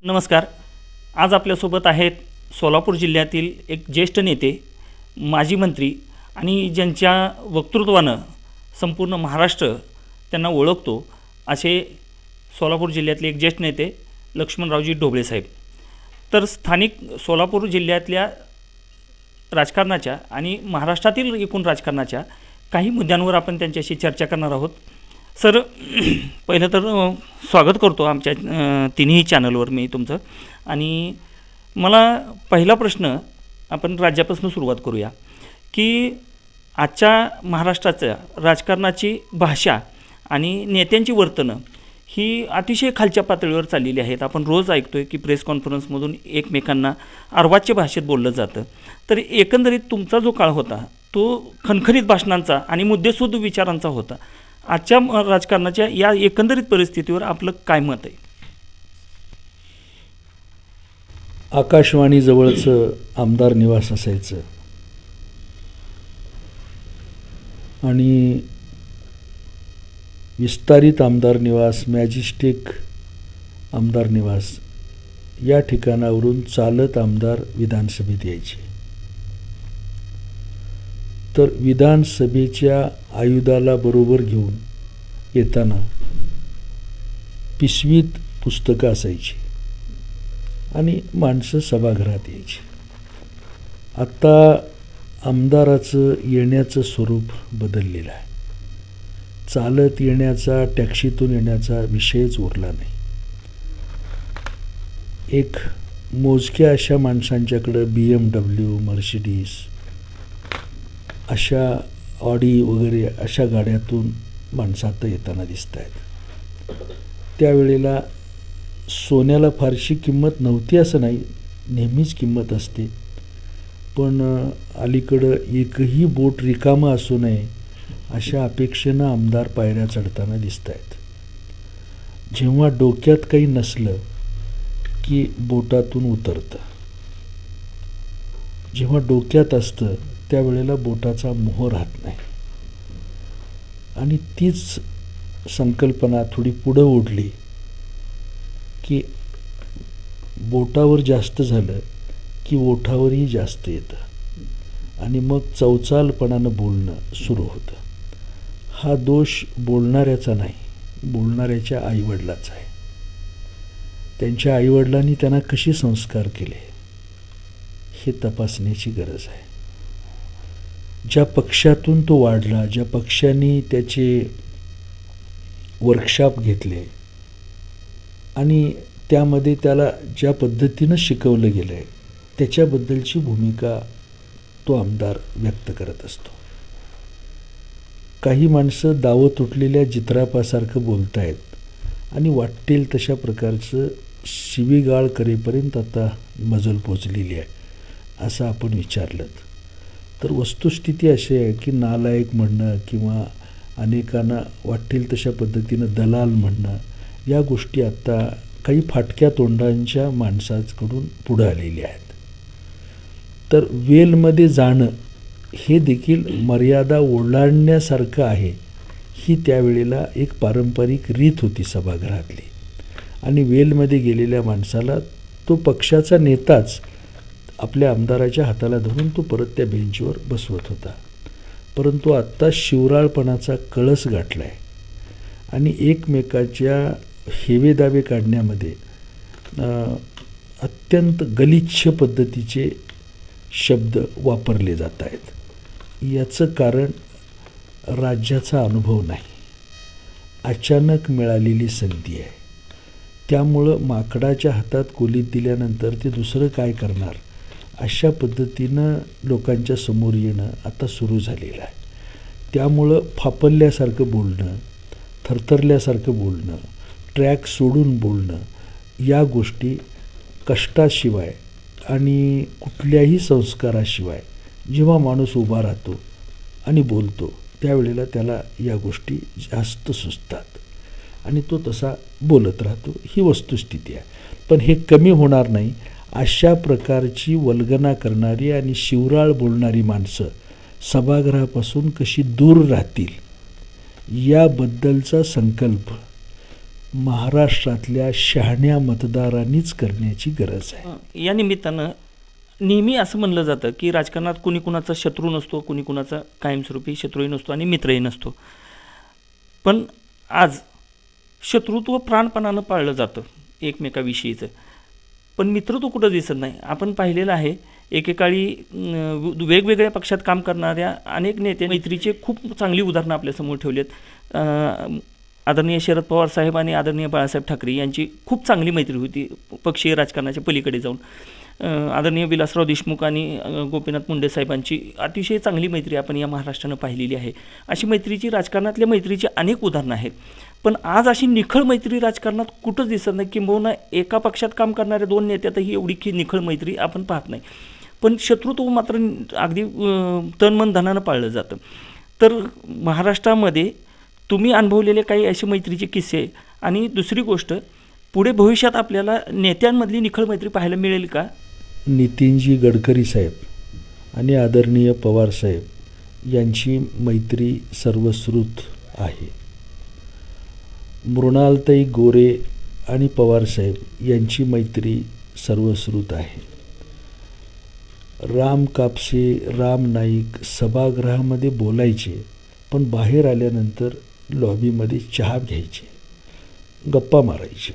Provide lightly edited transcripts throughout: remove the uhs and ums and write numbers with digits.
नमस्कार. आज आपल्यासोबत आहेत सोलापूर जिल्ह्यातील एक ज्येष्ठ नेते, माजी मंत्री आणि ज्यांच्या वक्तृत्वानं संपूर्ण महाराष्ट्र त्यांना ओळखतो असे सोलापूर जिल्ह्यातले एक ज्येष्ठ नेते लक्ष्मणरावजी ढोबळे साहेब. तर स्थानिक सोलापूर जिल्ह्यातल्या राजकारणाच्या आणि महाराष्ट्रातील एकूण राजकारणाच्या काही मुद्द्यांवर आपण त्यांच्याशी चर्चा करणार आहोत. सर, पहिलं तर स्वागत करतो आमच्या तिन्ही चॅनलवर मी तुमचं. आणि मला पहिला प्रश्न आपण राज्यापासून सुरुवात करूया की आजच्या महाराष्ट्राच्या राजकारणाची भाषा आणि नेत्यांची वर्तनं ही अतिशय खालच्या पातळीवर चाललेली आहेत. आपण रोज ऐकतो आहे की प्रेस कॉन्फरन्समधून एकमेकांना अर्वाच्य भाषेत बोललं जातं. तर एकंदरीत तुमचा जो काळ होता तो खणखणीत भाषणांचा आणि मुद्देसूद विचारांचा होता. आजच्या राजकारणाच्या या एकंदरीत परिस्थितीवर आपलं काय मत आहे? आकाशवाणीजवळचं आमदार निवास असायचं आणि विस्तारित आमदार निवास, मॅजिस्टिक आमदार निवास या ठिकाणावरून चालत आमदार विधानसभेत यायचे. तर विधानसभेच्या आयुधाला बरोबर घेऊन येताना पिशवीत पुस्तकं असायची आणि माणसं सभागृहात यायची. आत्ता आमदाराचं येण्याचं स्वरूप बदललेलं आहे. चालत येण्याचा, टॅक्सीतून येण्याचा विषयच उरला नाही. एक मोजक्या अशा माणसांच्याकडं BMW, मर्सिडीज अशा ऑडी वगैरे अशा गाड्यातून माणसं आता येताना दिसत आहेत. त्यावेळेला सोन्याला फारशी किंमत नव्हती असं नाही, नेहमीच किंमत असते. पण अलीकडं एकही बोट रिकामं असू नये अशा अपेक्षेनं आमदार पायऱ्या चढताना दिसत आहेत. जेव्हा डोक्यात काही नसलं की बोटातून उतरतं. जेव्हा डोक्यात असतं त्यावेळेला बोटाचा मोह राहत नाही. आणि तीच संकल्पना थोडी पुढं ओढली की बोटावर जास्त झालं की ओठावरही जास्त येतं आणि मग चवचालपणानं बोलणं सुरू होतं. हा दोष बोलणाऱ्याचा नाही, बोलणाऱ्याच्या आईवडिलाचा आहे. त्यांच्या आईवडिलांनी त्यांना कसे संस्कार केले हे तपासण्याची गरज आहे. ज्या पक्षातून तो वाढला, ज्या पक्षाने त्याचे वर्कशॉप घेतले आणि त्यामध्ये त्याला ज्या पद्धतीनं शिकवलं गेलं आहे त्याच्याबद्दलची भूमिका तो आमदार व्यक्त करत असतो. काही माणसं दावत उठलेल्या जित्रापासारखं बोलत आहेत आणि वाटेल तशा प्रकारचं शिवीगाळ करेपर्यंत आता मजल पोचलेली आहे असं आपण विचारलं तर वस्तुस्थिती अशी आहे की नालायक म्हणणं किंवा अनेकांना वाटेल तशा पद्धतीनं दलाल म्हणणं या गोष्टी आत्ता काही फाटक्या तोंडांच्या माणसाकडून पुढं आलेल्या आहेत. तर वेलमध्ये जाणं हे देखील मर्यादा ओलांडण्यासारखं आहे. ही त्यावेळेला एक पारंपरिक रीत होती सभागृहातली. आणि वेलमध्ये गेलेल्या माणसाला तो पक्षाचा नेताच आपल्या आमदाराच्या हाताला धरून तो परत त्या बेंचवर बसवत होता. परंतु आत्ता शिवराळपणाचा कळस गाठला आहे आणि एकमेकाच्या हेवेदावे काढण्यामध्ये अत्यंत गलिच्छ पद्धतीचे शब्द वापरले जात आहेत. याचं कारण राज्याचा अनुभव नाही, अचानक मिळालेली संधी आहे. त्यामुळं माकडाच्या हातात कोलीत दिल्यानंतर ते दुसरं काय करणार अशा पद्धतीनं लोकांच्या समोर येणं आता सुरू झालेलं आहे. त्यामुळं फापल्यासारखं बोलणं, थरथरल्यासारखं बोलणं, ट्रॅक सोडून बोलणं या गोष्टी कष्टाशिवाय आणि कुठल्याही संस्काराशिवाय जेव्हा माणूस उभा राहतो आणि बोलतो त्यावेळेला त्याला या गोष्टी जास्त सुचतात आणि तो तसा बोलत राहतो. ही वस्तुस्थिती आहे. पण हे कमी होणार नाही. अशा प्रकारची वल्गना करणारी आणि शिवराळ बोलणारी माणसं सभागृहापासून कशी दूर राहतील याबद्दलचा संकल्प महाराष्ट्रातल्या शहाण्या मतदारांनीच करण्याची गरज आहे. या निमित्तानं नेहमी असं म्हणलं जातं की राजकारणात कुणी कुणाचा शत्रू नसतो, कुणी कुणाचा कायमस्वरूपी शत्रूही नसतो आणि मित्रही नसतो. पण आज शत्रुत्व प्राणपणानं पाळलं जातं एकमेकाविषयीचं, पण मित्रत्व कुठं दिसत नाही. आपण पाहिलेलं आहे एकेकाळी वेगवेगळ्या पक्षात काम करणाऱ्या अनेक नेते मैत्रीचे खूप चांगली उदाहरणं आपल्यासमोर ठेवलेत. आदरणीय शरद पवार साहेब आणि आदरणीय बाळासाहेब ठाकरे यांची खूप चांगली मैत्री होती पक्षीय राजकारणाच्या पलीकडे जाऊन. आदरणीय विलासराव देशमुख आणि गोपीनाथ मुंडे साहेबांची अतिशय चांगली मैत्री आपण या महाराष्ट्रानं पाहिलेली आहे. अशी मैत्रीची राजकारणातल्या मैत्रीची अनेक उदाहरणं आहेत. पण आज अशी निखळ मैत्री राजकारणात कुठंच दिसत नाही. किंबहुना एका पक्षात काम करणाऱ्या दोन नेत्यातही एवढी निखळ मैत्री आपण पाहत नाही. पण शत्रुत्व मात्र अगदी तन मन धनानं पाळलं जातं. तर महाराष्ट्रामध्ये तुम्ही अनुभवलेले काही असे मैत्रीचे किस्से आणि दुसरी गोष्ट, पुढे भविष्यात आपल्याला नेत्यांमधली निखळ मैत्री पाहायला मिळेल का? नितीनजी गडकरी साहेब आणि आदरणीय पवार साहेब यांची मैत्री सर्वश्रुत आहे. मृणालताई गोरे आणि पवार साहेब यांची मैत्री सर्वश्रुत आहे. राम कापसे, राम नाईक सभागृहामध्ये बोलायचे, पण बाहेर आल्यानंतर लॉबीमध्ये चहा घ्यायचे, गप्पा मारायचे.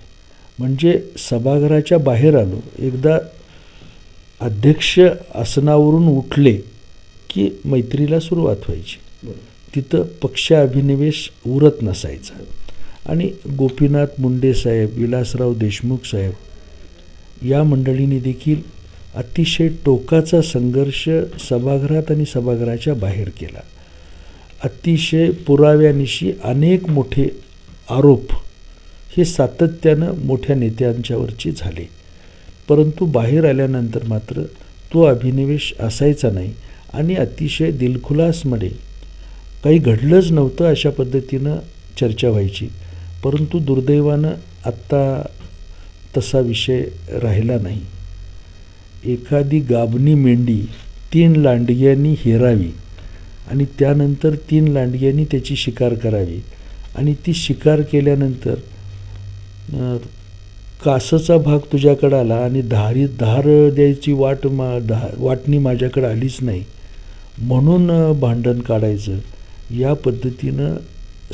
म्हणजे सभागृहाच्या बाहेर आलो, एकदा अध्यक्ष आसनावरून उठले की मैत्रीला सुरुवात व्हायची. तिथं पक्ष अभिनिवेश उरत नसायचा. आणि गोपीनाथ मुंडे साहेब, विलासराव देशमुख साहेब या मंडळींनी देखील अतिशय टोकाचा संघर्ष सभागृहात आणि सभागृहाच्या बाहेर केला. अतिशय पुराव्यानिशी अनेक मोठे आरोप हे सातत्यानं मोठ्या नेत्यांच्यावरचे झाले. परंतु बाहेर आल्यानंतर मात्र तो अभिनिवेश असायचा नाही आणि अतिशय दिलखुलासमध्ये काही घडलंच नव्हतं अशा पद्धतीनं चर्चा व्हायची. परंतु दुर्दैवानं आत्ता तसा विषय राहिला नाही. एखादी गाबणी मेंढी 3 लांडग्यांनी हेरावी आणि त्यानंतर 3 लांडग्यांनी त्याची शिकार करावी आणि ती शिकार केल्यानंतर कासचा भाग तुझ्याकडं आला आणि धार द्यायची वाटणी माझ्याकडं आलीच नाही म्हणून भांडण काढायचं, या पद्धतीनं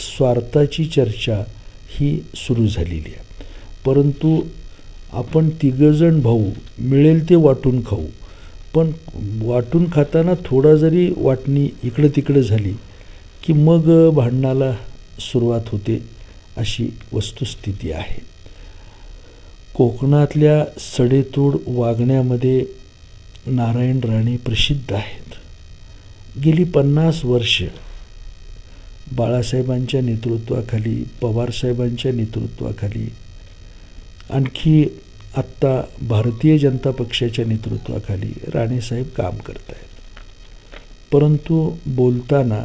स्वार्थाची चर्चा ही सुरू झालेली आहे. परंतु आपण तिघंजण भाऊ मिळेल ते वाटून खाऊ, पण वाटून खाताना थोडा जरी वाटणी इकडं तिकडं झाली की मग भांडणाला सुरुवात होते, अशी वस्तुस्थिती आहे. कोकणातल्या सडेतोड वागण्यामध्ये नारायण राणे प्रसिद्ध आहेत. गेली 50 वर्ष बाळासाहेबांच्या नेतृत्वाखाली, पवारसाहेबांच्या नेतृत्वाखाली, आणखी आत्ता भारतीय जनता पक्षाच्या नेतृत्वाखाली राणेसाहेब काम करत आहेत. परंतु बोलताना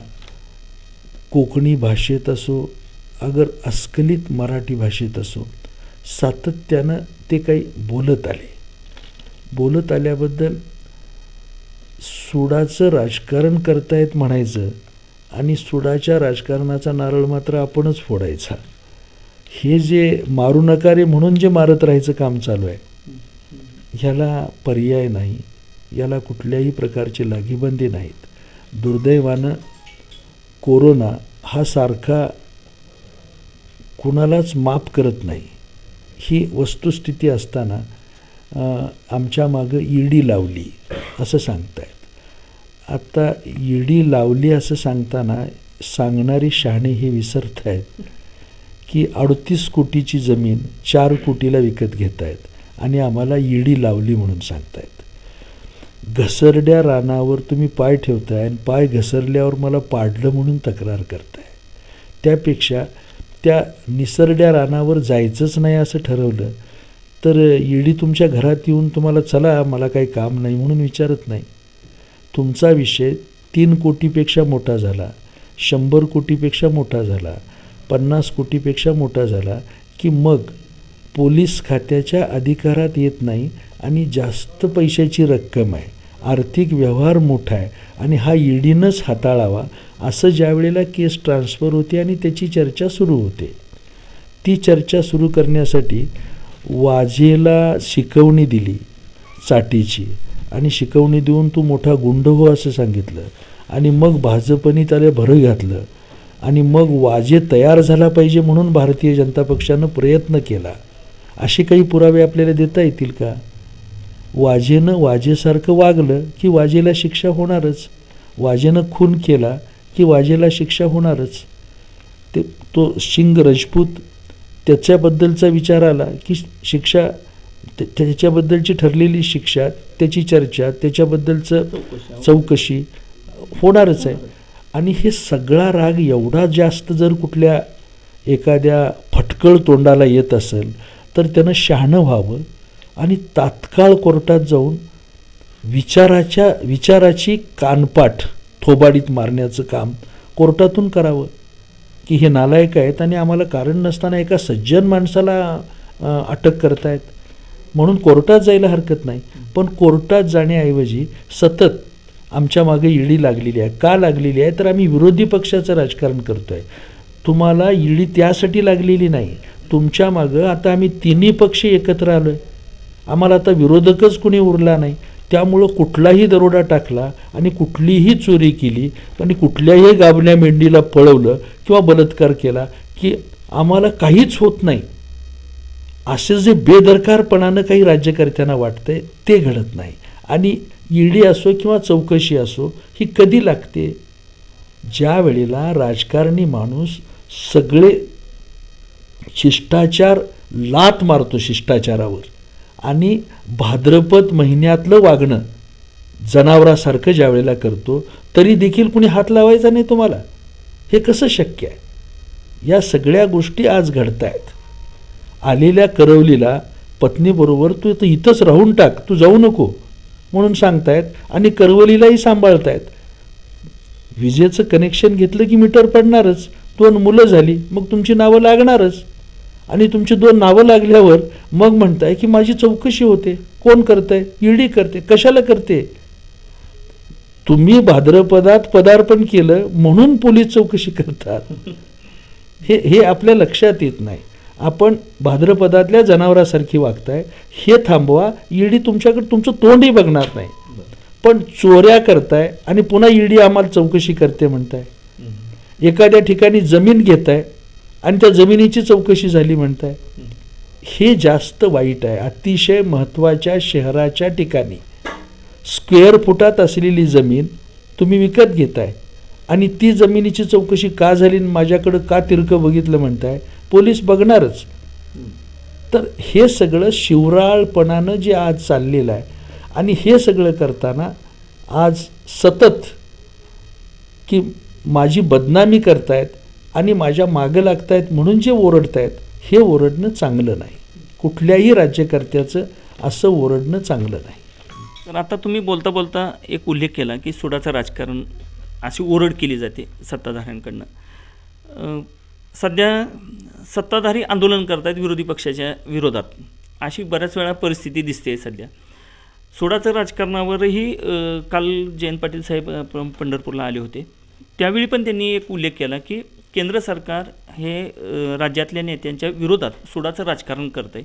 कोकणी भाषेत असो, अगर अस्खलित मराठी भाषेत असो, सातत्यानं ते काही बोलत आल्याबद्दल सुडाचं राजकारण करतायत म्हणायचं आणि सुडाच्या राजकारणाचा नारळ मात्र आपणच फोडायचा. हे जे मारू नका रे म्हणून जे मारत राहायचं काम चालू आहे, ह्याला पर्याय नाही, याला कुठल्याही प्रकारचे लागीबंदी नाहीत. दुर्दैवानं कोरोना हा सारखा कुणालाच माफ करत नाही, ही वस्तुस्थिती असताना आमच्या मागं ईडी लावली असं सांगतायत. आता ईडी लावली असं सांगताना सांगणारी शहाणे हे विसरत आहेत की 38 कोटीची जमीन 4 कोटीला विकत घेत आहेत आणि आम्हाला ईडी लावली म्हणून सांगतायत. घसरड्या रानावर तुम्ही पाय ठेवताय आणि पाय घसरल्यावर मला पाडलं म्हणून तक्रार करताय. त्यापेक्षा त्या निसरड्या रानावर जायचंच नाही असं ठरवलं तर ईडी तुमच्या घरात येऊन तुम्हाला चला मला काही काम नाही म्हणून विचारत नाही. तुमचा विषय 3 कोटीपेक्षा मोठा झाला, 100 कोटीपेक्षा मोठा झाला, 50 कोटीपेक्षा मोठा झाला की मग पोलीस खात्याच्या अधिकारात येत नाही आणि जास्त पैशाची रक्कम आहे, आर्थिक व्यवहार मोठा आहे आणि हा ईडीनंच हाताळावा असं ज्या वेळेला केस ट्रान्सफर होते आणि त्याची चर्चा सुरू होते, ती चर्चा सुरू करण्यासाठी वाजेला शिकवणी दिली चाटीची आणि शिकवणी देऊन तू मोठा गुंड हो असं सांगितलं आणि मग भाजपने त्याला भरं घातलं आणि मग वाजे तयार झाला पाहिजे म्हणून भारतीय जनता पक्षानं प्रयत्न केला. असे काही पुरावे आपल्याला देता येतील का? वाजेनं वाजेसारखं वागलं की वाजेला शिक्षा होणारच. वाजेनं खून केला की वाजेला शिक्षा होणारच. तो सिंग राजपूत त्याच्याबद्दलचा विचार आला की शिक्षा त्याच्याबद्दलची ठरलेली शिक्षा, त्याची चर्चा, त्याच्याबद्दलचं चौकशी होणारच आहे. आणि हे सगळा राग एवढा जास्त जर कुठल्या एखाद्या फटकळ तोंडाला येत असेल तर त्यानं शहाणं व्हावं आणि तात्काळ कोर्टात जाऊन विचाराची कानपाठ थोबाडीत मारण्याचं काम कोर्टातून करावं की हे नालायक आहेत आणि आम्हाला कारण नसताना एका सज्जन माणसाला अटक करतायत म्हणून कोर्टात जायला हरकत नाही. पण कोर्टात जाण्याऐवजी सतत आमच्या मागे ईडी लागलेली आहे. का लागलेली आहे तर आम्ही विरोधी पक्षाचं राजकारण करतो आहे. तुम्हाला ईडी त्यासाठी लागलेली नाही, तुमच्या मागं आता आम्ही तिन्ही पक्ष एकत्र आलो आहे, आम्हाला आता विरोधकच कुणी उरला नाही. त्यामुळं कुठलाही दरोडा टाकला आणि कुठलीही चोरी केली आणि कुठल्याही गाबण्या मेंढीला पळवलं किंवा बलात्कार केला की आम्हाला काहीच होत नाही असं जे बेदरकारपणानं काही राज्यकर्त्यांना वाटतंय ते घडत नाही. आणि ईडी असो किंवा चौकशी असो ही कधी लागते? ज्या वेळेला राजकारणी माणूस सगळे शिष्टाचार लाथ मारतो शिष्टाचारावर आणि भाद्रपद महिन्यातलं वागणं जनावरासारखं ज्या वेळेला करतो तरी देखील कुणी हात लावायचा नाही तुम्हाला. हे कसं शक्य आहे? या सगळ्या गोष्टी आज घडत आहेत. आलेल्या करवलीला पत्नीबरोबर तू इथंच राहून टाक, तू जाऊ नको म्हणून सांगतायत आणि करवलीलाही सांभाळतायत. विजेचं कनेक्शन घेतलं की मीटर पडणारच, 2 मुलं झाली मग तुमची नावं लागणारच आणि तुमची 2 नावं लागल्यावर मग म्हणताय की माझी चौकशी होते. कोण करतंय? ईडी करते. कशाला करते? तुम्ही भाद्रपदात पदार्पण केलं म्हणून पोलीस चौकशी करतात. हे आपल्या लक्षात येत नाही. आपण भाद्रपदातल्या जनावरासारखी वागताय, हे थांबवा. ईडी तुमच्याकडे तुमचं तोंडही बघणार नाही. पण चोऱ्या करताय आणि पुन्हा ईडी आम्हाला चौकशी करते म्हणताय. एखाद्या ठिकाणी जमीन घेताय आणि त्या जमिनीची चौकशी झाली म्हणताय. हे जास्त वाईट आहे. अतिशय महत्त्वाच्या शहराच्या ठिकाणी स्क्वेअर फुटात असलेली जमीन तुम्ही विकत घेताय आणि ती जमिनीची चौकशी का झाली, माझ्याकडं का तिरकं बघितलं म्हणताय. पोलीस बघणारच. तर हे सगळं शिवराळपणानं जे आज चाललेलं आहे आणि हे सगळं करताना आज सतत की माझी बदनामी करतायत आणि माझ्या मागं लागतायत म्हणून जे ओरडतायत हे ओरडणं चांगलं नाही. कुठल्याही राज्यकर्त्याचं असं ओरडणं चांगलं नाही. तर आता तुम्ही बोलता बोलता एक उल्लेख केला की सुडाचं राजकारण अशी ओरड केली जाते सत्ताधाऱ्यांकडनं. सध्या सत्ताधारी आंदोलन करत आहेत विरोधी पक्षाच्या विरोधात, अशी बऱ्याच वेळा परिस्थिती दिसते सध्या. सुडाचं राजकारणावरही काल जयंत पाटील साहेब पंढरपूरला आले होते. त्यावेळी पण त्यांनी एक उल्लेख केला की केंद्र सरकार हे राज्यातल्या नेत्यांच्या विरोधात सुडाचं राजकारण करत आहे.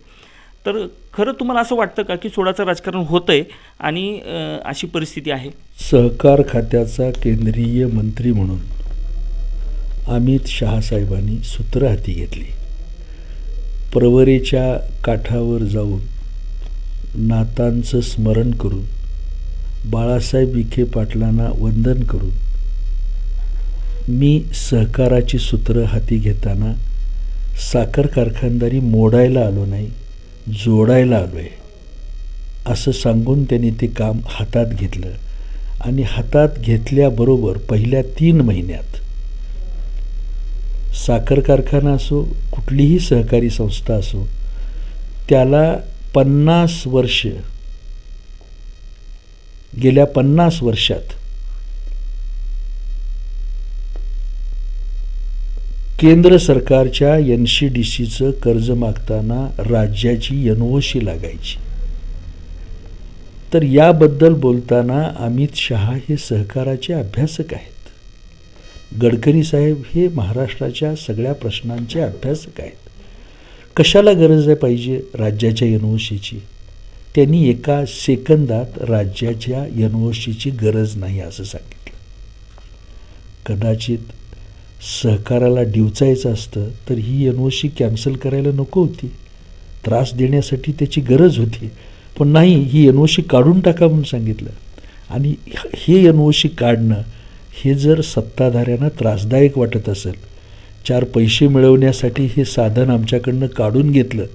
तर खरं तुम्हाला असं वाटतं का की सुडाचं राजकारण होतं आहे आणि अशी परिस्थिती आहे? सहकार खात्याचा केंद्रीय मंत्री म्हणून अमित शहा साहेबांनी सूत्र हाती घेतली. प्रवरेच्या काठावर जाऊन नातांचं स्मरण करून बाळासाहेब विखे पाटलांना वंदन करून मी सहकाराची सूत्र हाती घेताना साखर कारखानदारी मोडायला आलो नाही, जोडायला आलो आहे असं सांगून त्यांनी ते काम हातात घेतलं. आणि हातात घेतल्याबरोबर पहिल्या 3 महिन्यात साखर कारखाना असो कुठलीही सहकारी संस्था असो त्याला 50 वर्ष, गेल्या 50 वर्षात केंद्र सरकारच्या NCDCचं कर्ज मागताना राज्याची NOC लागायची. तर याबद्दल बोलताना अमित शहा हे सहकाराचे अभ्यासक आहेत. गडकरी साहेब हे महाराष्ट्राच्या सगळ्या प्रश्नांचे अभ्यासक आहेत. कशाला गरज आहे पाहिजे राज्याच्या NOCची? त्यांनी एका सेकंदात राज्याच्या NOCची गरज नाही असं सांगितलं. कदाचित सहकाराला डिवचायचं असतं तर ही NOC कॅन्सल करायला नको होती. त्रास देण्यासाठी त्याची गरज होती, पण नाही, ही NOC काढून टाका म्हणून सांगितलं. आणि हे NOC काढणं हे जर सत्ताधाऱ्यांना त्रासदायक वाटत असेल, 4 पैसे मिळवण्यासाठी हे साधन आमच्याकडनं काढून घेतलं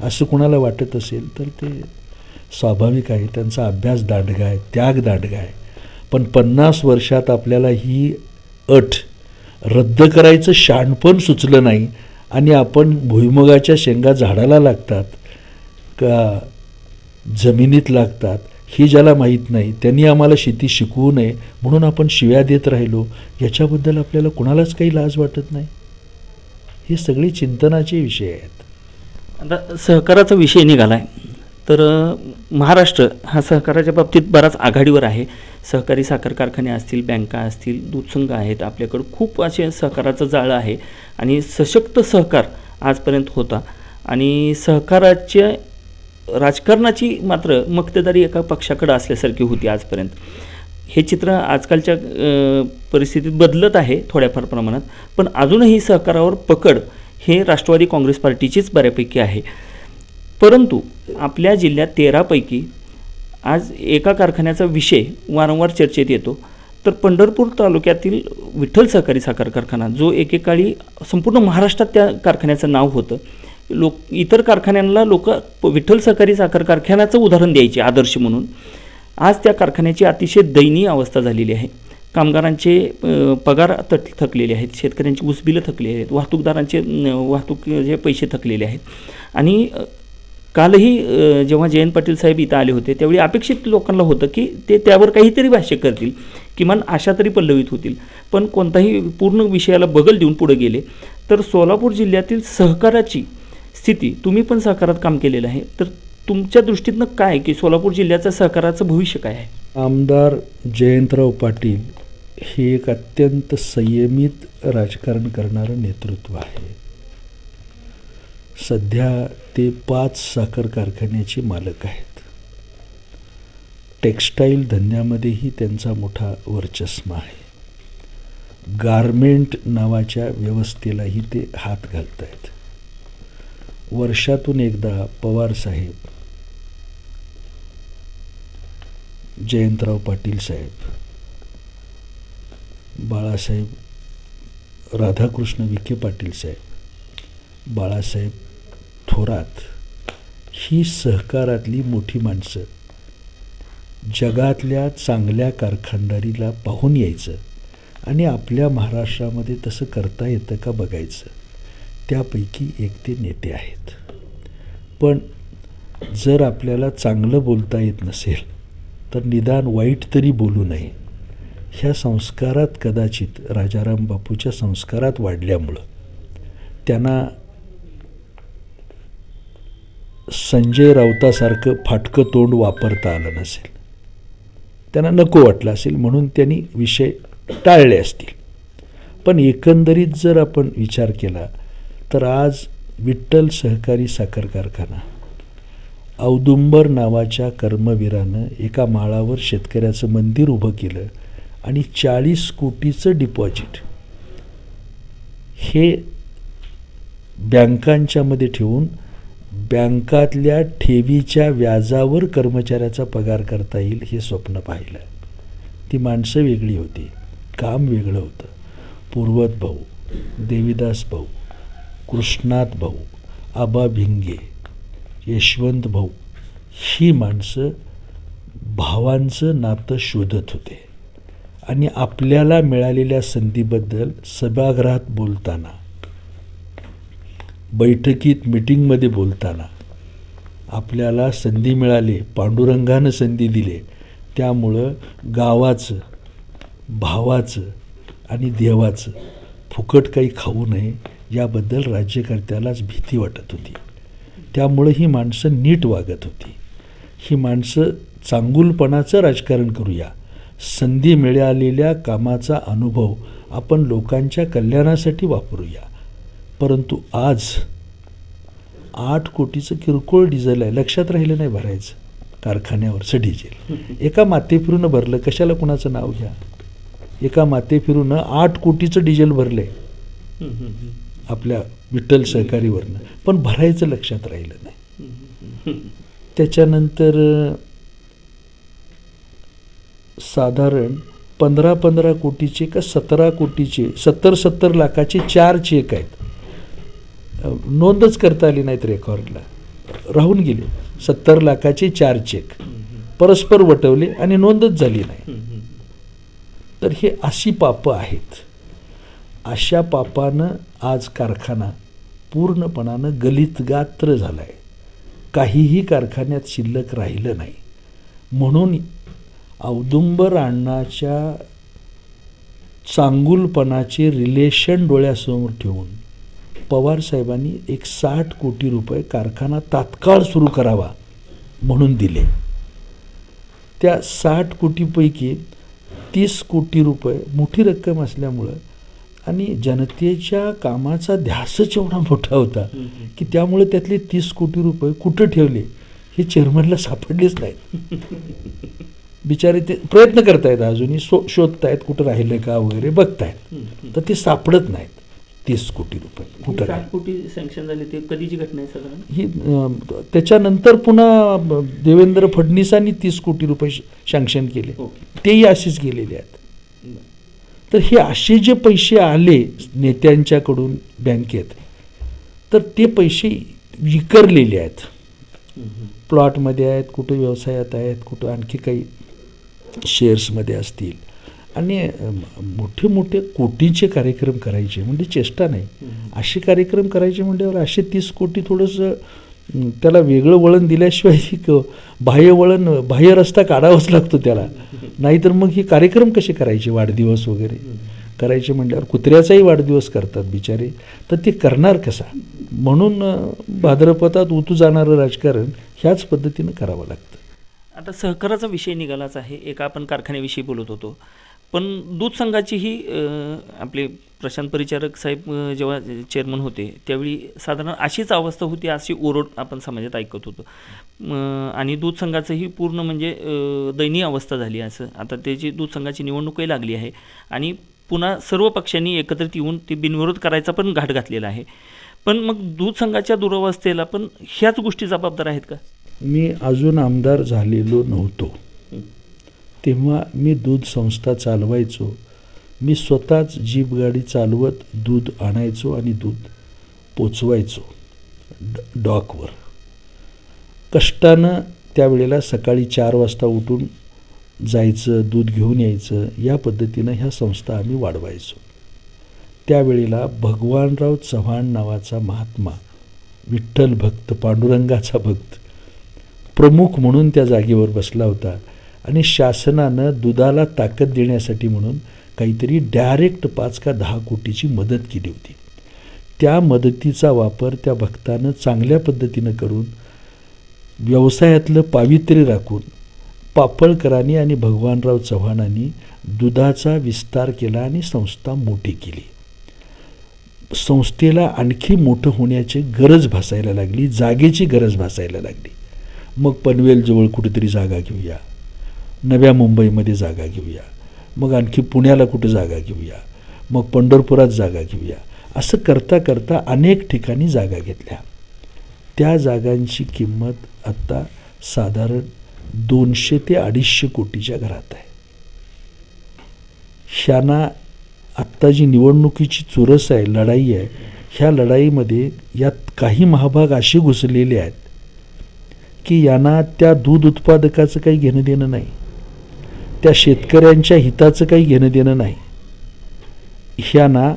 असं कोणाला वाटत असेल तर ते स्वाभाविक आहे. त्यांचा अभ्यास दांडगा आहे, त्याग दांडगा आहे. पण 50 वर्षात आपल्याला ही अट रद्द करायचं शहाणपण सुचलं नाही आणि आपण भुईमुगाच्या शेंगा झाडाला लागतात का जमिनीत लागतात ही ज्याला माहीत नाही त्यांनी आम्हाला शेती शिकवू नये म्हणून आपण शिव्या देत राहिलो, याच्याबद्दल आपल्याला कुणालाच काही लाज वाटत नाही. हे सगळे चिंतनाचे विषय आहेत. आता सहकाराचा विषय निघाला आहे तर महाराष्ट्र हा सहकाराच्या बाबतीत बराच आघाडीवर आहे. सहकारी साखर कारखाने असतील, बँका असतील, दूध संघ आहेत, आपल्याकडं खूप असे सहकाराचं जाळं आहे आणि सशक्त सहकार आजपर्यंत होता. आणि सहकाराच्या राजकारणाची मात्र मक्तेदारी एका पक्षाकडे असल्यासारखी होती आजपर्यंत. हे चित्र आजकालच्या परिस्थितीत बदलत आहे थोड्याफार प्रमाणात, पण अजूनही सहकारावर पकड हे राष्ट्रवादी काँग्रेस पार्टीचीच बऱ्यापैकी आहे. परंतु आपल्या जिल्ह्यात 13 पैकी आज एका कारखान्याचा विषय वारंवार चर्चेत येतो, तर पंढरपूर तालुक्यातील विठ्ठल सहकारी साखर कारखाना जो एकेकाळी संपूर्ण महाराष्ट्रात त्या कारखान्याचं नाव होतं. इतर कारखान्यांना लोक विठ्ठल सहकारी साखर कारखान्याचं उदाहरण द्यायचे आदर्श म्हणून. आज त्या कारखान्याची अतिशय दयनीय अवस्था झालेली आहे. कामगारांचे पगार थकलेले आहेत, शेतकऱ्यांची उसबिलं थकलेली आहेत, वाहतूकदारांचे वाहतुकीचे पैसे थकलेले आहेत. आणि कालही जेव्हा जयंत पाटील साहेब इथं आले होते त्यावेळी अपेक्षित लोकांना होतं की ते त्यावर काहीतरी भाष्य करतील, किमान आशा तरी पल्लवित होतील, पण कोणताही पूर्ण विषयाला बगल देऊन पुढे गेले. तर सोलापूर जिल्ह्यातील सहकाराची स्थिती, तुम्ही पण सहकारात काम केलेलं आहे, तर तुमच्या दृष्टीतनं काय की सोलापूर जिल्ह्याचं सहकाराचं भविष्य काय आहे? आमदार जयंतराव पाटील हे एक अत्यंत संयमित राजकारण करणारं नेतृत्व आहे. सध्या ते 5 साखर कारखान्याचे मालक आहेत. टेक्स्टाईल धंद्यामध्येही त्यांचा मोठा वर्चस्व आहे. गारमेंट नावाच्या व्यवस्थेलाही ते हात घालत आहेत. वर्षातून एकदा पवारसाहेब, जयंतराव पाटील साहेब, बाळासाहेब राधाकृष्ण विखे पाटील साहेब, बाळासाहेब थोरात ही सहकारातली मोठी माणसं जगातल्या चांगल्या कारखानदारीला पाहून यायचं आणि आपल्या महाराष्ट्रामध्ये तसं करता येतं का बघायचं. त्यापैकी एक ते नेते आहेत. पण जर आपल्याला चांगलं बोलता येत नसेल तर निदान वाईट तरी बोलू नये. ह्या संस्कारात कदाचित राजाराम बापूच्या संस्कारात वाढल्यामुळं त्यांना संजय राऊतासारखं फाटकं तोंड वापरता आलं नसेल, त्यांना नको वाटलं असेल म्हणून त्यांनी विषय टाळले असतील. पण एकंदरीत जर आपण विचार केला तर आज विठ्ठल सहकारी साखर कारखाना औदुंबर नावाच्या कर्मवीरानं एका माळावर शेतकऱ्याचं मंदिर उभं केलं आणि 40 कोटीचं डिपॉझिट हे बँकांच्यामध्ये ठेवून बँकातल्या ठेवीच्या व्याजावर कर्मचाऱ्याचा पगार करता येईल हे स्वप्न पाहिलं. ती माणसं वेगळी होती, काम वेगळं होतं. पूर्वत भाऊ, देवीदास भाऊ, कृष्णात भाऊ, आबा भिंगे, यशवंत भाऊ ही माणसं भावांचं नातं शोधत होते आणि आपल्याला मिळालेल्या संधीबद्दल सभागृहात बोलताना, बैठकीत मीटिंगमध्ये बोलताना आपल्याला संधी मिळाली, पांडुरंगानं संधी दिली, त्यामुळं गावाचं, भावाचं आणि देवाचं फुकट काही खाऊ नये याबद्दल राज्यकर्त्यालाच भीती वाटत होती. त्यामुळं ही माणसं नीट वागत होती. ही माणसं चांगुलपणाचं राजकारण करूया, संधी मिळालेल्या कामाचा अनुभव आपण लोकांच्या कल्याणासाठी वापरूया. परंतु आज 8 कोटीचं किरकोळ डिझेल आहे, लक्षात राहिलं नाही भरायचं, कारखान्यावरचं डिझेल. एका माथेफिरूनं भरलं, कशाला कुणाचं नाव घ्या, एका माथेफिरूनं 8 कोटीचं डिझेल भरलं आहे आपल्या विठ्ठल सहकारीवरनं, पण भरायचं लक्षात राहिलं नाही. त्याच्यानंतर साधारण 15 कोटीचे का 17 कोटीचे 70 लाखाचे 4 चेक आहेत, नोंदच करता आली नाहीत रेकॉर्डला, राहून गेले. 70 लाखाचे 4 चेक परस्पर वटवले आणि नोंदच झाली नाही. तर हे अशी पापं आहेत. अशा पापानं आज कारखाना पूर्णपणानं गलितगात्र झाला आहे, काहीही कारखान्यात शिल्लक राहिलं नाही. म्हणून औदुंबर अण्णाच्या चांगुलपणाचे रिलेशन डोळ्यासमोर ठेवून पवारसाहेबांनी एक 60 कोटी रुपये कारखाना तात्काळ सुरू करावा म्हणून दिले. त्या 60 कोटीपैकी 30 कोटी रुपये मोठी रक्कम असल्यामुळं आणि जनतेच्या कामाचा ध्यासच एवढा मोठा होता की त्यामुळे त्यातले 30 कोटी रुपये कुठं ठेवले हे चेअरमनला सापडलेच नाहीत. बिचारे ते प्रयत्न करतायत, अजूनही शोधतायत कुठं राहिलं का वगैरे बघतायत, तर ते सापडत नाहीत. 30 कोटी रुपये कुठं 60 कोटी सँक्शन झाले, ते कधीची घटना आहे साधारण? ही त्याच्यानंतर पुन्हा देवेंद्र फडणवीसांनी 30 कोटी रुपये सँक्शन केले, तेही असेच गेलेले आहेत. तर हे असे जे पैसे आले नेत्यांच्याकडून बँकेत, तर ते पैसे विखरलेले आहेत, प्लॉटमध्ये आहेत, कुठं व्यवसायात आहेत, कुठं आणखी काही शेअर्समध्ये असतील. आणि मोठे मोठे कोटीचे कार्यक्रम करायचे म्हणजे चेष्टा नाही. असे कार्यक्रम करायचे म्हणजे असे 30 कोटी थोडंसं त्याला वेगळं वळण दिल्याशिवाय बाह्य रस्ता काढावाच लागतो त्याला. नाहीतर मग हे कार्यक्रम कसे करायचे, वाढदिवस वगैरे करायचे म्हटल्यावर कुत्र्याचाही वाढदिवस करतात बिचारे, तर ते करणार कसा. म्हणून भाद्रपदात उतू जाणारं राजकारण ह्याच पद्धतीनं करावं लागतं. आता सहकाराचा विषय निघालाच आहे, एका आपण कारखान्याविषयी बोलत होतो, पण दूध संघाचीही आपले प्रशांत परिचारक साहेब जेव्हा चेअरमन होते त्यावेळी साधारण अशीच अवस्था होती, अशी ओरड आपण समाजात ऐकत होतो. आणि दूध संघाचंही पूर्ण म्हणजे दयनीय अवस्था झाली असं. आता त्याची दूध संघाची निवडणूकही लागली आहे आणि पुन्हा सर्व पक्षांनी एकत्रित येऊन ती बिनविरोध करायचा पण घाट घातलेला आहे. पण मग दूध संघाच्या दुरावस्थेला पण ह्याच गोष्टी जबाबदार आहेत का? मी अजून आमदार झालेलो नव्हतो तेव्हा मी दूध संस्था चालवायचो. मी स्वतःच जीप गाडी चालवत दूध आणायचो आणि दूध पोचवायचो डॉकवर. कष्टानं त्यावेळेला सकाळी 4 वाजता उठून जायचं, दूध घेऊन यायचं, या पद्धतीनं ह्या संस्था आम्ही वाढवायचो. त्यावेळेला भगवानराव चव्हाण नावाचा महात्मा, विठ्ठल भक्त, पांडुरंगाचा भक्त प्रमुख म्हणून त्या जागेवर बसला होता आणि शासनानं दुधाला ताकद देण्यासाठी म्हणून काहीतरी डायरेक्ट 5 का 10 कोटीची मदत केली होती. त्या मदतीचा वापर त्या भक्तानं चांगल्या पद्धतीनं करून व्यवसायातलं पावित्र्य राखून पापळकरांनी आणि भगवानराव चव्हाणांनी दुधाचा विस्तार केला आणि संस्था मोठी केली. संस्थेला आणखी मोठं होण्याची गरज भासायला लागली, जागेची गरज भासायला लागली. मग पनवेलजवळ कुठेतरी जागा घेऊया, नव्या मुंबईमध्ये जागा घेऊया, मग आणखी पुण्याला कुठं जागा घेऊया, मग पंढरपुरात जागा घेऊया, असं करता करता अनेक ठिकाणी जागा घेतल्या. त्या जागांची किंमत आत्ता साधारण 200 ते 250 कोटीच्या घरात आहे. ह्यांना आत्ता जी निवडणुकीची चुरस आहे, लढाई आहे, ह्या लढाईमध्ये यात काही महाभाग असे घुसलेले आहेत की यांना त्या दूध उत्पादकाचं काही घेणं देणं नाही, त्या शेतकऱ्यांच्या हिताचं काही घेणं देणं नाही. ह्यांना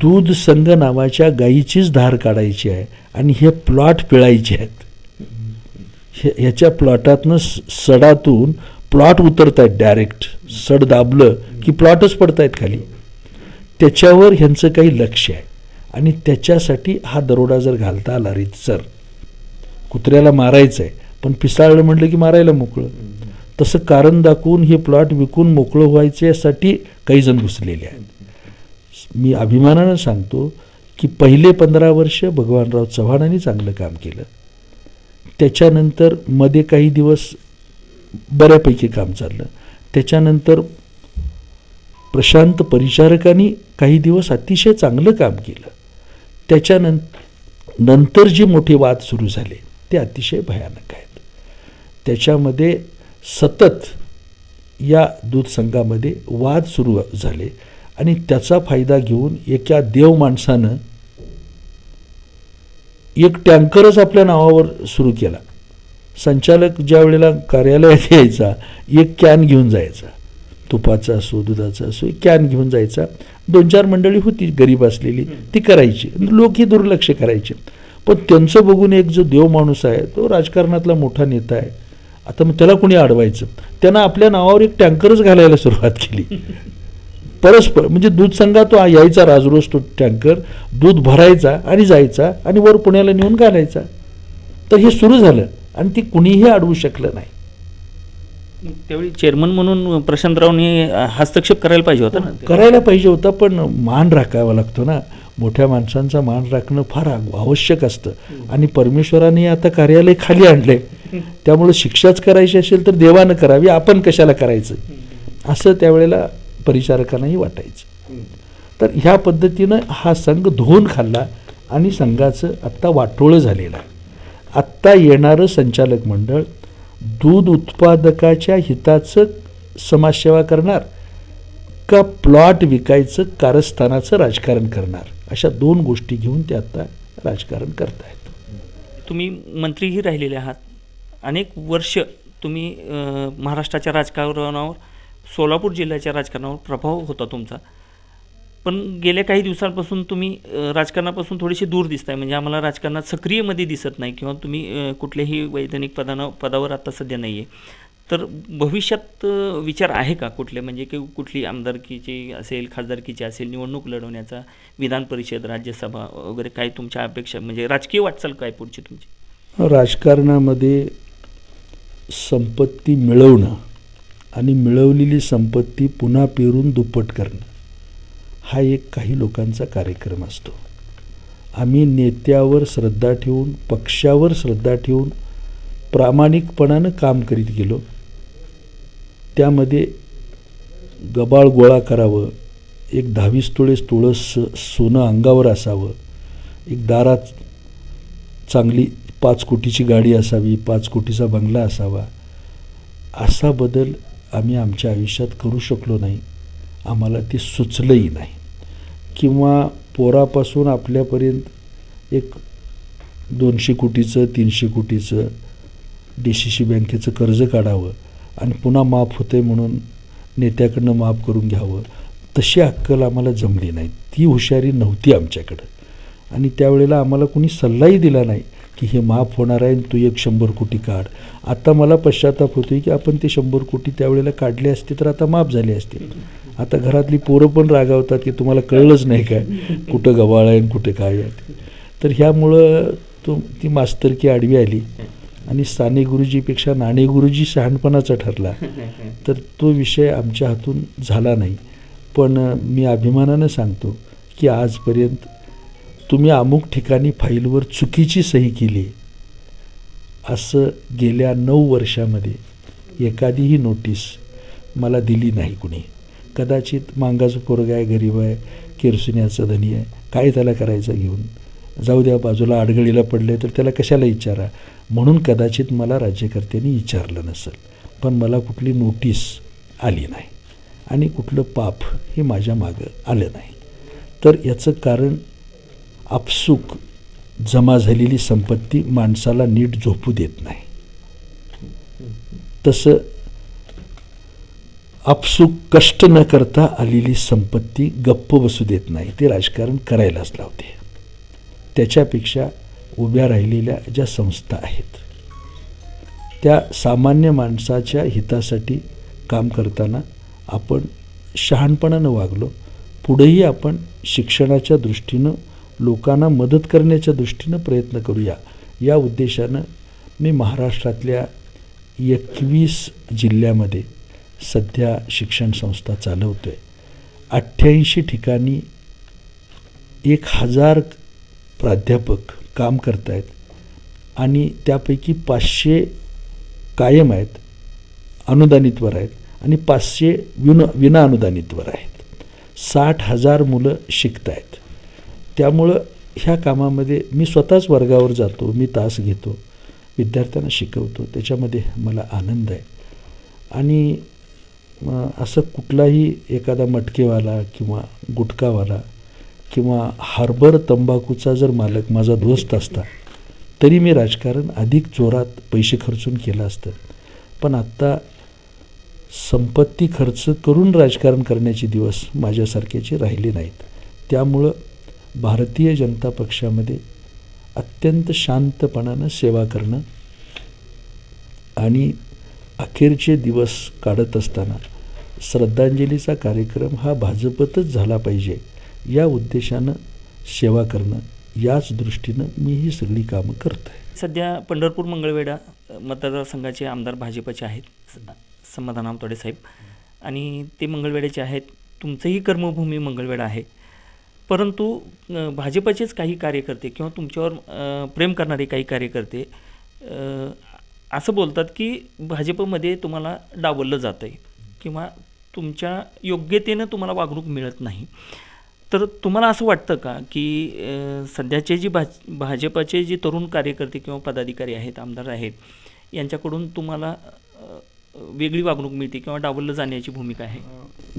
दूध संघ नावाच्या गाईचीच धार काढायची आहे आणि हे प्लॉट पिळायचे आहेत. ह्याच्या प्लॉटातनं सडातून प्लॉट उतरत आहेत, डायरेक्ट सड दाबलं की प्लॉटच पडत आहेत खाली. त्याच्यावर ह्यांचं काही लक्ष आहे आणि त्याच्यासाठी हा दरोडा जर घालता आला रीतसर, कुत्र्याला मारायचं आहे पण पिसाळलं म्हटलं की मारायला मोकळं, तसं कारण दाखवून हे प्लॉट विकून मोकळं व्हायच्यासाठी काही जण घुसलेले आहेत. मी अभिमानानं सांगतो की पहिले 15 वर्ष भगवानराव चव्हाणांनी चांगलं काम केलं. त्याच्यानंतर मध्ये काही दिवस बऱ्यापैकी काम चाललं. त्याच्यानंतर प्रशांत परिचारकांनी काही दिवस अतिशय चांगलं काम केलं. त्याच्यानंतर जे मोठे वाद सुरू झाले ते अतिशय भयानक आहेत. त्याच्यामध्ये सतत या दूध संघामध्ये वाद सुरू झाले आणि त्याचा फायदा घेऊन एका देव माणसानं एक टँकरच आपल्या नावावर सुरू केला. संचालक ज्या वेळेला कार्यालयात यायचा एक कॅन घेऊन जायचा, तुपाचा असो दुधाचा असो, एक कॅन घेऊन जायचा. 2-4 मंडळी होती गरीब असलेली, ती करायची, लोकही दुर्लक्ष करायचे. पण त्यांचं बघून एक जो देव माणूस आहे तो राजकारणातला मोठा नेता आहे, आता मग त्याला कोणी अडवायचं, त्यानं आपल्या नावावर एक टँकरच घालायला सुरुवात केली. परस्पर म्हणजे दूध संघात तो यायचा रोज तो टँकर दूध भरायचा आणि जायचा आणि वर पुण्याला नेऊन घालायचा. तर हे सुरू झालं आणि ती कुणीही अडवू शकलं नाही. त्यावेळी चेअरमन म्हणून प्रशांतरावनी हस्तक्षेप करायला पाहिजे होता ना. करायला पाहिजे होता, पण मान राखावा लागतो ना. मोठ्या माणसांचा मान राखणं फार आवश्यक असतं. आणि परमेश्वराने आता कार्यालय खाली आणले, त्यामुळे शिक्षाच करायची असेल तर देवानं करावी, आपण कशाला करायचं असं त्यावेळेला परिचारकांनाही वाटायचं. तर ह्या पद्धतीनं हा संघ धुवून खाल्ला आणि संघाचं आत्ता वाटोळं झालेलं आहे. आत्ता येणारं संचालक मंडळ दूध उत्पादकाच्या हिताचं समाजसेवा करणार का प्लॉट विकायचं कारस्थानाचं राजकारण करणार, अशा 2 गोष्टी घेऊन ते आत्ता राजकारण करतायत. तुम्ही मंत्रीही राहिलेले आहात, अनेक वर्ष तुम्ही महाराष्ट्राच्या राजकारणावर, सोलापूर जिल्ह्याच्या राजकारणावर प्रभाव होता तुमचा. पण गेल्या काही दिवसांपासून तुम्ही राजकारणापासून थोडीशी दूर दिसताय. म्हणजे आम्हाला राजकारणात सक्रियमध्ये दिसत नाही किंवा तुम्ही कुठल्याही वैधानिक पदावर आता सध्या नाही आहे. तर भविष्यात विचार आहे का कुठले, म्हणजे की कुठली आमदारकीची असेल, खासदारकीची असेल, निवडणूक लढवण्याचा, विधान परिषद, राज्यसभा वगैरे काय तुमच्या अपेक्षा, म्हणजे राजकीय वाटचाल काय पुढची तुमची? राजकारणामध्ये संपत्ती मिळवणं आणि मिळवलेली संपत्ती पुन्हा पेरून दुप्पट करणं हा एक काही लोकांचा कार्यक्रम असतो. आम्ही नेत्यावर श्रद्धा ठेवून, पक्षावर श्रद्धा ठेवून प्रामाणिकपणानं काम करीत गेलो. त्यामध्ये गबाळ गोळा करावं, एक 22 तोळं सोनं अंगावर असावं, एक दारात चांगली 5 कोटीची गाडी असावी, 5 कोटीचा बंगला असावा, असा बदल आम्ही आमच्या आयुष्यात करू शकलो नाही. आम्हाला ते सुचलंही नाही. किंवा पोरापासून आपल्यापर्यंत एक 200 कोटीचं 300 कोटीचं DCC बँकेचं कर्ज काढावं आणि पुन्हा माफ होते म्हणून नेत्याकडनं माफ करून घ्यावं, तशी अक्कल आम्हाला जमली नाही. ती हुशारी नव्हती आमच्याकडं. आणि त्यावेळेला आम्हाला कोणी सल्लाही दिला नाही की हे माफ होणार आहे, तू एक 100 कोटी काढ. आता मला पश्चाताप होतो आहे की आपण ते 100 कोटी त्यावेळेला काढले असते तर आता माफ झाले असते. आता घरातली पोरं पण रागावतात की तुम्हाला कळलंच नाही काय कुठं गव्हाळ आहे आणि कुठे काय आहे. तर ह्यामुळं ती मास्तरकी आडवी आली आणि साने गुरुजीपेक्षा नाणे गुरुजी शहाणपणाचा ठरला. तर तो विषय आमच्या हातून झाला नाही. पण मी अभिमानानं सांगतो की आजपर्यंत तुम्ही अमुक ठिकाणी फाईलवर चुकीची सही केली असं गेल्या 9 वर्षामध्ये एखादीही नोटीस मला दिली नाही कुणी. कदाचित मांगाचं पोरगं आहे, गरीब आहे, केरसुन्याचा धनी आहे, काय त्याला करायचं घेऊन जाऊ द्या, बाजूला अडगळीला पडले तर त्याला कशाला विचारा म्हणून कदाचित मला राज्यकर्त्यांनी विचारलं नसेल. पण मला कुठली नोटीस आली नाही आणि कुठलं पाप हे माझ्या मागं आलं नाही. तर याचं कारण आपसूक जमा झालेली संपत्ती माणसाला नीट झोपू देत नाही. तसं आपसूक कष्ट न करता आलेली संपत्ती गप्प बसू देत नाही, ते राजकारण करायलाच लावते. त्याच्यापेक्षा उभ्या राहिलेल्या ज्या संस्था आहेत त्या सामान्य माणसाच्या हितासाठी काम करताना आपण शहाणपणानं वागलो. पुढेही आपण शिक्षणाच्या दृष्टीनं लोकांना मदत करण्याच्या दृष्टीनं प्रयत्न करूया, या उद्देशानं मी महाराष्ट्रातल्या 21 जिल्ह्यामध्ये सध्या शिक्षण संस्था चालवतो आहे. 88 ठिकाणी 1000 प्राध्यापक काम करत आहेत आणि त्यापैकी 500 कायम आहेत, अनुदानितवर आहेत आणि 500 विना अनुदानितवर आहेत. 60,000 मुलं शिकत आहेत. त्यामुळं ह्या कामामध्ये मी स्वतःच वर्गावर जातो, मी तास घेतो, विद्यार्थ्यांना शिकवतो, त्याच्यामध्ये मला आनंद आहे. आणि असं कुठलाही एखादा मटकेवाला किंवा गुटखावाला किंवा हार्बर तंबाखूचा जर मालक माझा दोस्त असता तरी मी राजकारण अधिक जोरात पैसे खर्चून केलं असतं. पण आत्ता संपत्ती खर्च करून राजकारण करण्याचे दिवस माझ्यासारख्याचे राहिले नाहीत. त्यामुळं भारतीय जनता पक्षामध्ये अत्यंत शांतपणानं सेवा करणं आणि अखेरचे दिवस काढत असताना श्रद्धांजलीचा कार्यक्रम हा भाजपतच झाला पाहिजे या उद्देशानं सेवा करणं, याच दृष्टीनं मी ही सगळी कामं करतो आहे. सध्या पंढरपूर मंगळवेढा मतदारसंघाचे आमदार भाजपचे आहेत समाधान आवताडे साहेब, आणि ते मंगळवेढ्याचे आहेत. तुमचंही कर्मभूमी मंगळवेढा आहे, परंतु भाजपचेच काही कार्यकर्ते किंवा तुमच्यावर प्रेम करणारे काही कार्यकर्ते असं बोलतात की भाजपमध्ये तुम्हाला डावललं जातं आहे किंवा तुमच्या योग्यतेनं तुम्हाला वागणूक मिळत नाही. तर तुम्हाला असं वाटतं का की सध्याचे जी भाजपचे जे तरुण कार्यकर्ते किंवा पदाधिकारी आहेत, आमदार आहेत, यांच्याकडून तुम्हाला वेगळी वागणूक मिळते किंवा डावललं जाण्याची भूमिका आहे?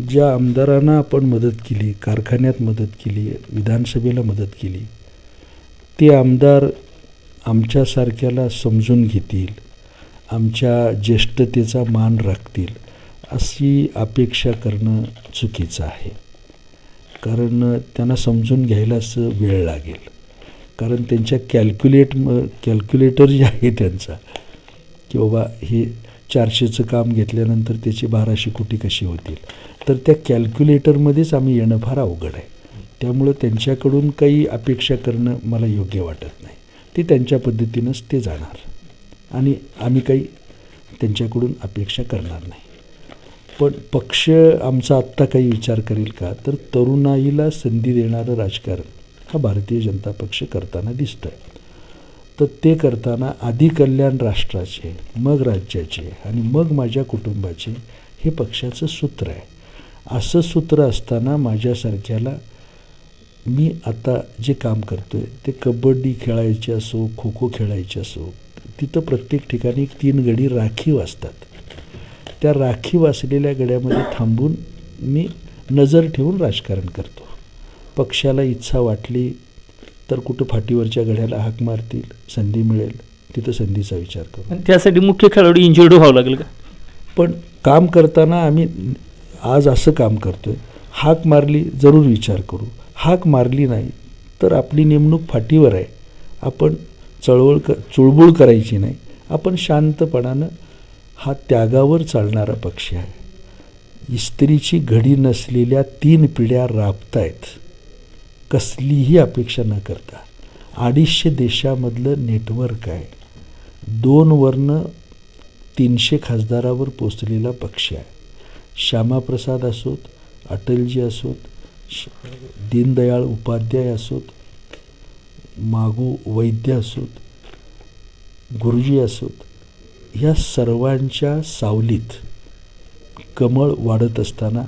ज्या आमदारांना आपण मदत केली, कारखान्यात मदत केली, विधानसभेला मदत केली, ते आमदार आमच्यासारख्याला समजून घेतील, आमच्या ज्येष्ठतेचा मान राखतील अशी अपेक्षा करणं चुकीचं आहे. कारण त्यांना समजून घ्यायलाच वेळ लागेल. कारण त्यांच्या कॅल्क्युलेटर जे आहे त्यांचा, की बाबा हे 400चं काम घेतल्यानंतर त्याची 1200 कोटी कशी होतील, तर त्या कॅल्क्युलेटरमध्येच आम्ही येणं फार अवघड आहे. त्यामुळं त्यांच्याकडून काही अपेक्षा करणं मला योग्य वाटत नाही. ते त्यांच्या पद्धतीनंच ते जाणार आणि आम्ही काही त्यांच्याकडून अपेक्षा करणार नाही. पण पक्ष आमचा आत्ता काही विचार करेल का, तर तरुणाईला संधी देणारं राजकारण हा भारतीय जनता पक्ष करताना दिसतं आहे. तर ते करताना आधी कल्याण राष्ट्राचे, मग राज्याचे आणि मग माझ्या कुटुंबाचे हे पक्षाचं सूत्र आहे. असं सूत्र असताना माझ्यासारख्याला मी आता जे काम करतो आहे ते कबड्डी खेळायची असो, खो खो खेळायची असो, तिथं प्रत्येक ठिकाणी 3 गडी राखीव असतात. त्या राखीव असलेल्या गड्यामध्ये थांबून मी नजर ठेवून राजकारण करतो. पक्षाला इच्छा वाटली तर कुठं फाटीवरच्या गड्याला हाक मारतील, संधी मिळेल तिथं संधीचा विचार करू. त्यासाठी मुख्य खेळाडू इंजर्ड व्हावं लागेल का? पण काम करताना आम्ही आज असं काम करतो आहे, हाक मारली जरूर विचार करू, हाक मारली नाही तर आपली नेमणूक फाटीवर आहे, आपण चुळबुळ करायची नाही, आपण शांतपणानं हा त्यागावर चालणारा पक्ष आहे. इस्त्रीची घडी नसलेल्या 3 पिढ्या राबतायत, कसलीही अपेक्षा न करता. 250 देशामधलं नेटवर्क आहे, 2 वरनं 300 खासदारावर पोचलेला पक्ष आहे. श्यामाप्रसाद असोत, अटलजी असोत, दीनदयाळ उपाध्याय असोत, मागू वैद्य असोत, गुरुजी असोत, ह्या सर्वांच्या सावलीत कमळ वाढत असताना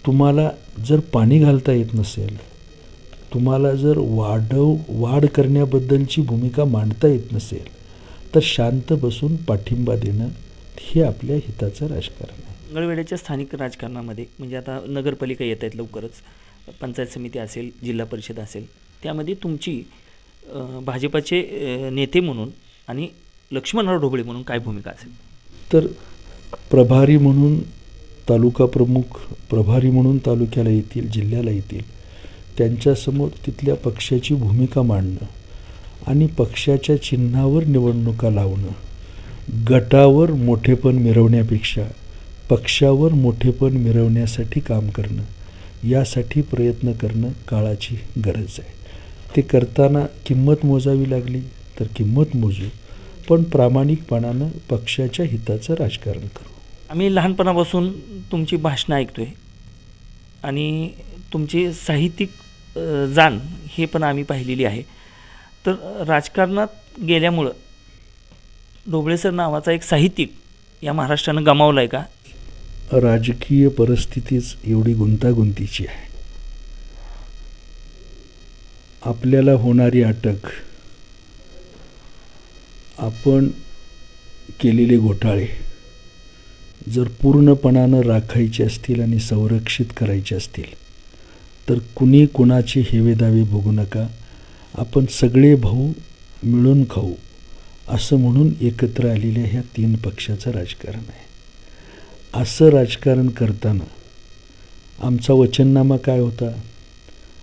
तुम्हाला जर पाणी घालता येत नसेल, तुम्हाला जर वाढ करण्याबद्दलची भूमिका मांडता येत नसेल, तर शांत बसून पाठिंबा देणं हे आपल्या हिताचं राजकारण आहे. मंगळवेढ्याच्या स्थानिक राजकारणामध्ये म्हणजे आता नगरपालिका येत आहेत लवकरच, पंचायत समिती असेल, जिल्हा परिषद असेल, त्यामध्ये तुमची भाजपाचे नेते म्हणून आणि लक्ष्मणराव ढोबळे म्हणून काय भूमिका असेल? तर प्रभारी म्हणून तालुका प्रमुख, प्रभारी म्हणून तालुक्याला येतील, जिल्ह्याला येतील, त्यांच्यासमोर तिथल्या पक्षाची भूमिका मांडणं आणि पक्षाच्या चिन्हावर निवडणुका लावणं, गटावर मोठेपण मिरवण्यापेक्षा पक्षावर मोठेपण मिरवण्यासाठी काम करणं, यासाठी प्रयत्न करणं काळाची गरज आहे. ते करताना किंमत मोजावी लागली तर किंमत मोजू, पण प्रामाणिकपणानं पक्षाच्या हिताचं राजकारण करू. आम्ही लहानपणापासून तुमची भाषणं ऐकतो आहे आणि तुमचे साहित्यिक जाण हे पण आम्ही पाहिलेली आहे. तर राजकारणात गेल्यामुळं ढोबळे सर नावाचा एक साहित्यिक या महाराष्ट्रानं गमावला आहे का? राजकीय परिस्थितीच एवढी गुंतागुंतीची आहे. आपल्याला होणारी अटक, आपण केलेले घोटाळे जर पूर्णपणानं राखायचे असतील आणि संरक्षित करायचे असतील तर कुणी कुणाचे हेवेदावे बघू नका, आपण सगळे भाऊ मिळून खाऊ असं म्हणून एकत्र आलेल्या ह्या 3 पक्षाचं राजकारण आहे. असं राजकारण करताना आमचा वचननामा काय होता,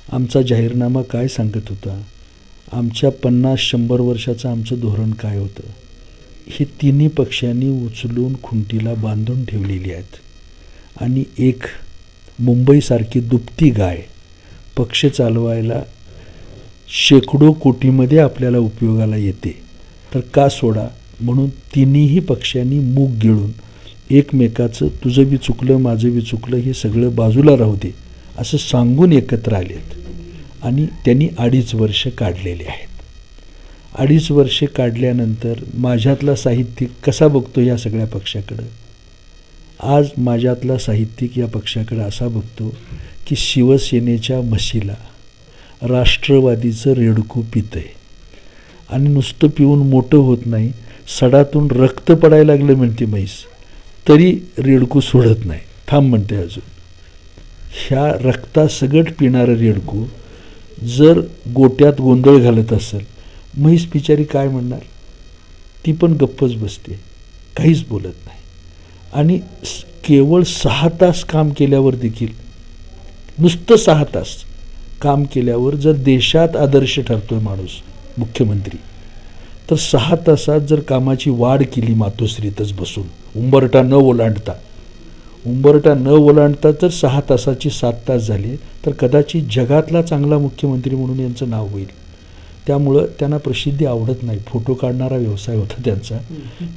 आमचा जाहीरनामा काय सांगत होता, आमच्या 50-100 वर्षाचं आमचं धोरण काय होतं, हे तिन्ही पक्षांनी उचलून खुंटीला बांधून ठेवलेली आहेत. आणि एक मुंबईसारखी दुभती गाय पक्ष चालवायला शेकडो कोटीमध्ये आपल्याला उपयोगाला येते, तर का सोडा म्हणून तिन्ही पक्षांनी मूग गिळून एकमेकाचं तुझं बी चुकलं माझं बी चुकलं हे सगळं बाजूला राहू दे असं सांगून एकत्र आलेत. आणि त्यांनी 2.5 वर्ष काढलेले आहेत. 2.5 वर्षे काढल्यानंतर माझ्यातला साहित्यिक कसा बघतो या सगळ्या पक्षाकडं? आज माझ्यातला साहित्यिक या पक्षाकडे असा बघतो की शिवसेनेच्या म्हशीला राष्ट्रवादीचं रेडकू पितं आहे आणि नुसतं पिऊन मोठं होत नाही, सडातून रक्त पडायला लागलं म्हणते म्हैस तरी रेडकू सोडत नाही, थांब म्हणते अजून. ह्या रक्तासगट पिणारं रेडकू जर गोट्यात गोंधळ घालत असेल, म्हैस बिचारी काय म्हणणार? ती पण गप्पच बसते, काहीच बोलत नाही. आणि केवळ 6 तास काम केल्यावर देखील, नुसतं 6 तास काम केल्यावर जर देशात आदर्श ठरतोय माणूस मुख्यमंत्री, तर 6 तासात जर कामाची वाढ केली मातोश्रीतच बसून उंबरठा न ओलांडता जर 6 तासाची 7 तास झाले तर कदाचित जगातला चांगला मुख्यमंत्री म्हणून यांचं नाव होईल. त्यामुळं त्यांना प्रसिद्धी आवडत नाही, फोटो काढणारा व्यवसाय होता त्यांचा,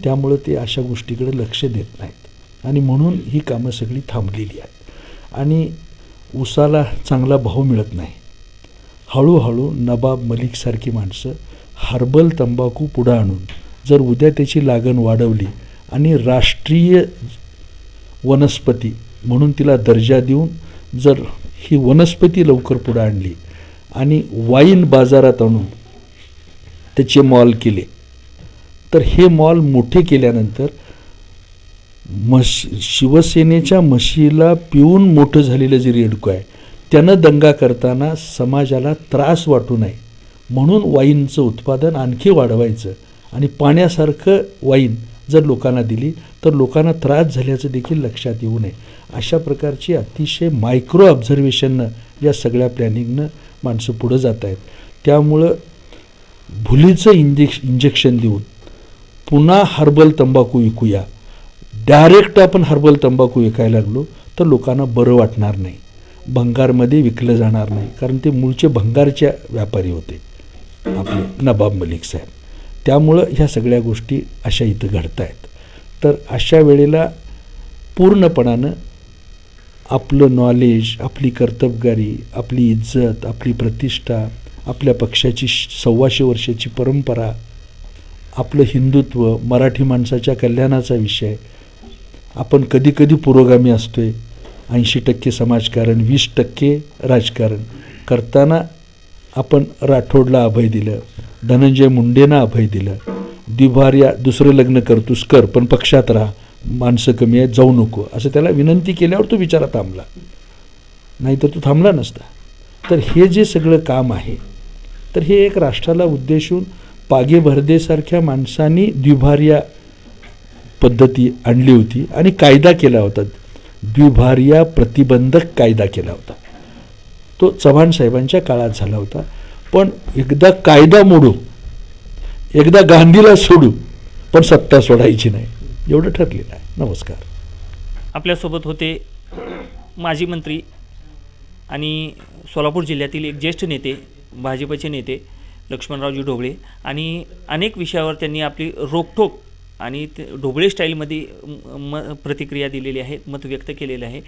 त्यामुळं ते अशा गोष्टीकडे लक्ष देत नाहीत आणि म्हणून ही कामं सगळी थांबलेली आहेत. आणि ऊसाला चांगला भाव मिळत नाही. हळूहळू नबाब मलिकसारखी माणसं हर्बल तंबाखू पुढं आणून जर उद्या त्याची लागण वाढवली आणि राष्ट्रीय वनस्पती म्हणून तिला दर्जा देऊन जर ही वनस्पती लवकर पुढं आणली आणि वाईन बाजारात आणून त्याचे मॉल केले, तर हे मॉल मोठे केल्यानंतर शिवसेनेच्या म्हशीला पिऊन मोठं झालेलं जे रेडकू आहे त्यानं दंगा करताना समाजाला त्रास वाटू नये म्हणून वाईनचं उत्पादन आणखी वाढवायचं आणि पाण्यासारखं वाईन जर लोकांना दिली तर लोकांना त्रास झाल्याचं देखील लक्षात येऊ नये. अशा प्रकारची अतिशय मायक्रो ऑब्झर्वेशननं या सगळ्या प्लॅनिंगनं माणसं पुढं जात आहेत. त्यामुळं भुलीचं इंजेक्शन देऊन पुन्हा हर्बल तंबाखू विकूया, डायरेक्ट आपण हर्बल तंबाखू विकायला लागलो तर लोकांना बरं वाटणार नाही, भंगारमध्ये विकलं जाणार नाही, कारण ते मूळचे भंगारच्या व्यापारी होते आपले नबाब मलिक साहेब. त्यामुळं ह्या सगळ्या गोष्टी अशा इथं घडत आहेत. तर अशा वेळेला पूर्णपणानं आपलं नॉलेज, आपली कर्तबगारी, आपली इज्जत, आपली प्रतिष्ठा, आपल्या पक्षाची 125 वर्षाची परंपरा, आपलं हिंदुत्व, मराठी माणसाच्या कल्याणाचा विषय, आपण कधीकधी पुरोगामी असतोय, 80% समाजकारण 20% राजकारण करताना आपण राठोडला अभय दिलं, धनंजय मुंडेंना अभय दिलं, द्विभार्या दुसरं लग्न करतोस कर पण पक्षात राहा, माणसं कमी आहेत जाऊ नको असं त्याला विनंती केल्यावर तो बिचारा थांबला, नाहीतर तो थांबला नसता. तर हे जे सगळं काम आहे, तर हे एक राष्ट्राला उद्देशून पागे भरदेसारख्या माणसांनी द्विभार्या पद्धती आणली होती आणि कायदा केला होता, द्विभार्या प्रतिबंधक कायदा केला होता. तो चव्हाण साहेबांच्या काळात झाला होता. पण एकदा कायदा मोडू, एकदा गांधीला सोडू, पण सत्ता सोडायची नाही, एवढं ठरलेलं आहे. नमस्कार. आपल्यासोबत होते माजी मंत्री आणि सोलापूर जिल्ह्यातील एक ज्येष्ठ नेते, भाजपचे नेते लक्ष्मणरावजी ढोबळे, आणि अनेक विषयावर त्यांनी आपली रोखठोक आणि ढोबळे स्टाईलमध्ये प्रतिक्रिया दिलेली आहे, मत व्यक्त केलेलं आहे.